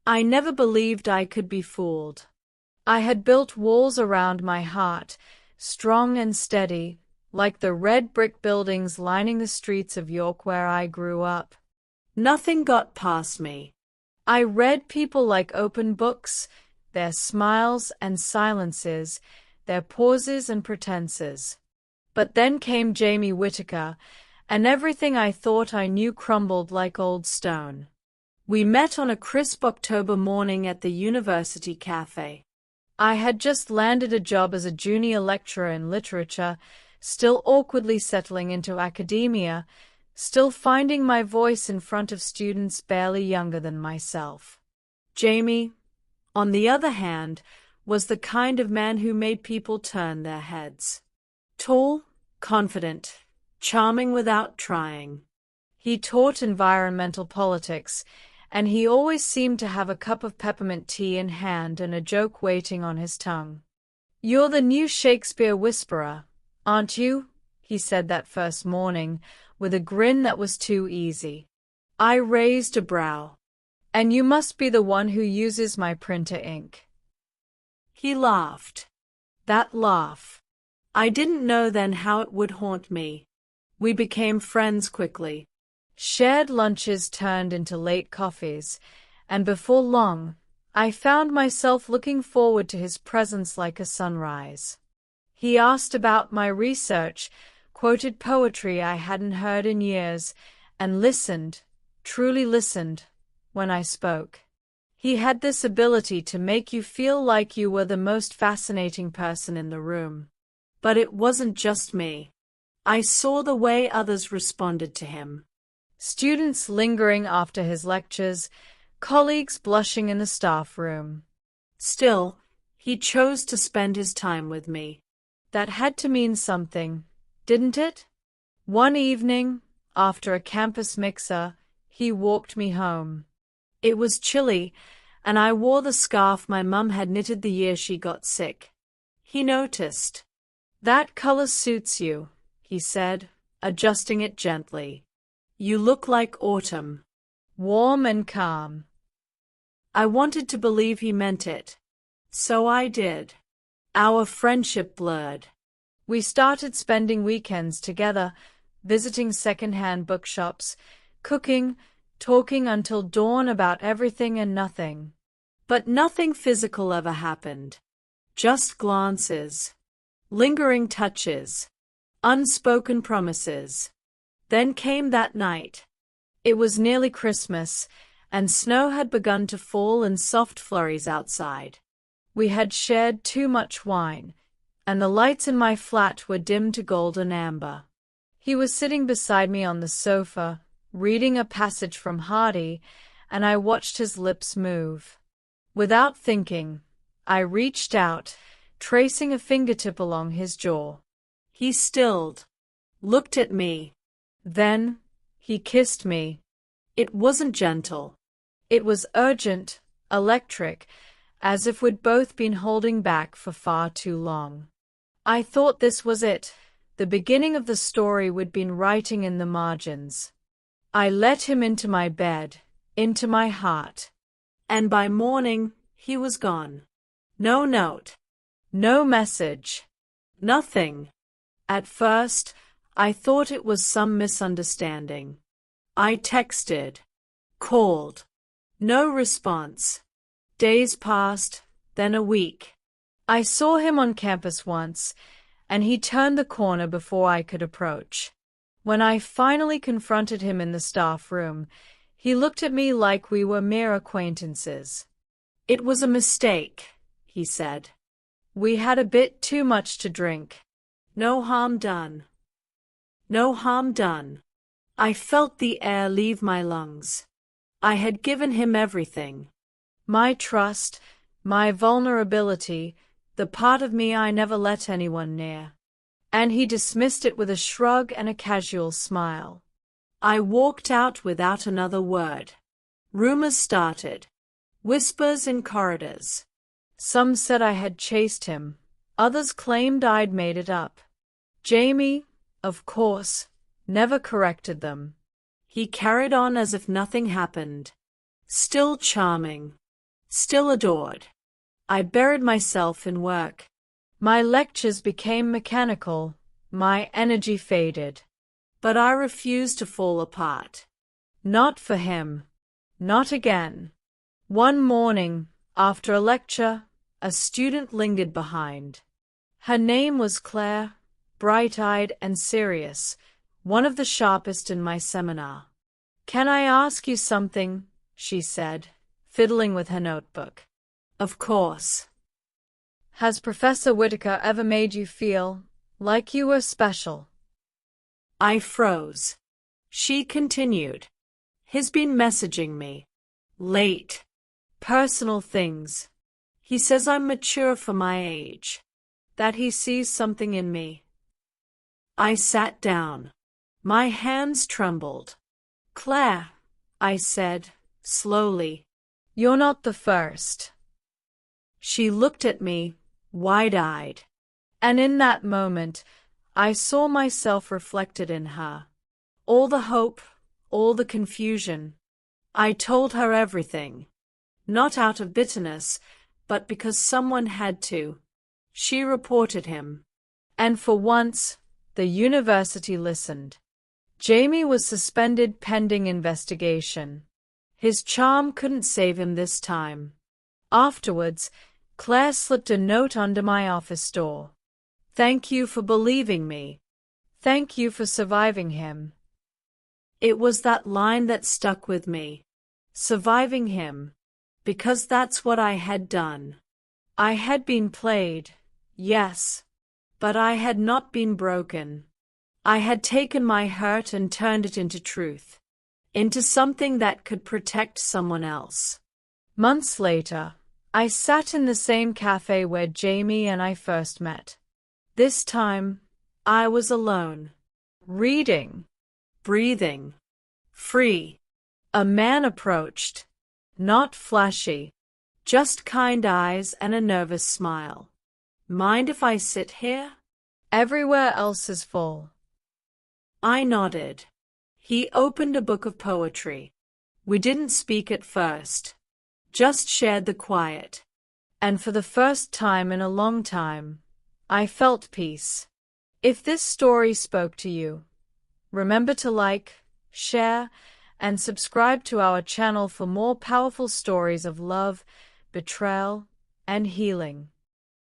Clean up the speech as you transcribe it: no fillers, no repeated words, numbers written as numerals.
I never believed I could be fooled. I had built walls around my heart, strong and steady, like the red brick buildings lining the streets of York where I grew up. Nothing got past me. I read people like open books, their smiles and silences, their pauses and pretenses. But then came Jamie Whittaker, and everything I thought I knew crumbled like old stone. We met on a crisp October morning at the university cafe. I had just landed a job as a junior lecturer in literature, still awkwardly settling into academia, still finding my voice in front of students barely younger than myself. Jamie, on the other hand, was the kind of man who made people turn their heads. Tall, confident, charming without trying. He taught environmental politics, and he always seemed to have a cup of peppermint tea in hand and a joke waiting on his tongue. "You're the new Shakespeare whisperer, aren't you?" he said that first morning, with a grin that was too easy. I raised a brow. "And you must be the one who uses my printer ink." He laughed. That laugh. I didn't know then how it would haunt me. We became friends quickly. Shared lunches turned into late coffees, and before long, I found myself looking forward to his presence like a sunrise. He asked about my research, quoted poetry I hadn't heard in years, and listened, truly listened, when I spoke. He had this ability to make you feel like you were the most fascinating person in the room. But it wasn't just me. I saw the way others responded to him. Students lingering after his lectures, colleagues blushing in the staff room. Still, he chose to spend his time with me. That had to mean something, didn't it? One evening, after a campus mixer, he walked me home. It was chilly, and I wore the scarf my mum had knitted the year she got sick. He noticed. "That color suits you," he said, adjusting it gently. "You look like autumn. Warm and calm." I wanted to believe he meant it. So I did. Our friendship blurred. We started spending weekends together, visiting second-hand bookshops, cooking, talking until dawn about everything and nothing. But nothing physical ever happened. Just glances. Lingering touches. Unspoken promises. Then came that night. It was nearly Christmas, and snow had begun to fall in soft flurries outside. We had shared too much wine, and the lights in my flat were dimmed to golden amber. He was sitting beside me on the sofa, reading a passage from Hardy, and I watched his lips move. Without thinking, I reached out, tracing a fingertip along his jaw. He stilled, looked at me. Then, he kissed me. It wasn't gentle. It was urgent, electric, as if we'd both been holding back for far too long. I thought this was it, the beginning of the story we'd been writing in the margins. I let him into my bed, into my heart. And by morning, he was gone. No note. No message. Nothing. At first, I thought it was some misunderstanding. I texted, called. No response. Days passed, then a week. I saw him on campus once, and he turned the corner before I could approach. When I finally confronted him in the staff room, he looked at me like we were mere acquaintances. "It was a mistake," he said. "We had a bit too much to drink. No harm done." No harm done. I felt the air leave my lungs. I had given him everything. My trust, my vulnerability, the part of me I never let anyone near. And he dismissed it with a shrug and a casual smile. I walked out without another word. Rumors started. Whispers in corridors. Some said I had chased him. Others claimed I'd made it up. Jamie, of course, never corrected them. He carried on as if nothing happened. Still charming. Still adored. I buried myself in work. My lectures became mechanical, my energy faded. But I refused to fall apart. Not for him. Not again. One morning, after a lecture, a student lingered behind. Her name was Claire, bright-eyed and serious, one of the sharpest in my seminar. "Can I ask you something?" she said, fiddling with her notebook. "Of course." "Has Professor Whitaker ever made you feel like you were special?" I froze. She continued. "He's been messaging me. Late. Personal things. He says I'm mature for my age. That he sees something in me." I sat down. My hands trembled. "Claire," I said, slowly, "you're not the first." She looked at me, wide-eyed. And in that moment, I saw myself reflected in her. All the hope, all the confusion. I told her everything. Not out of bitterness, but because someone had to. She reported him. And for once, the university listened. Jamie was suspended pending investigation. His charm couldn't save him this time. Afterwards, Claire slipped a note under my office door. "Thank you for believing me. Thank you for surviving him." It was that line that stuck with me. Surviving him. Because that's what I had done. I had been played, yes, but I had not been broken. I had taken my hurt and turned it into truth. Into something that could protect someone else. Months later, I sat in the same cafe where Jamie and I first met. This time, I was alone. Reading. Breathing. Free. A man approached. Not flashy. Just kind eyes and a nervous smile. "Mind if I sit here? Everywhere else is full." I nodded. He opened a book of poetry. We didn't speak at first. Just shared the quiet. And for the first time in a long time, I felt peace. If this story spoke to you, remember to like, share, and subscribe to our channel for more powerful stories of love, betrayal, and healing.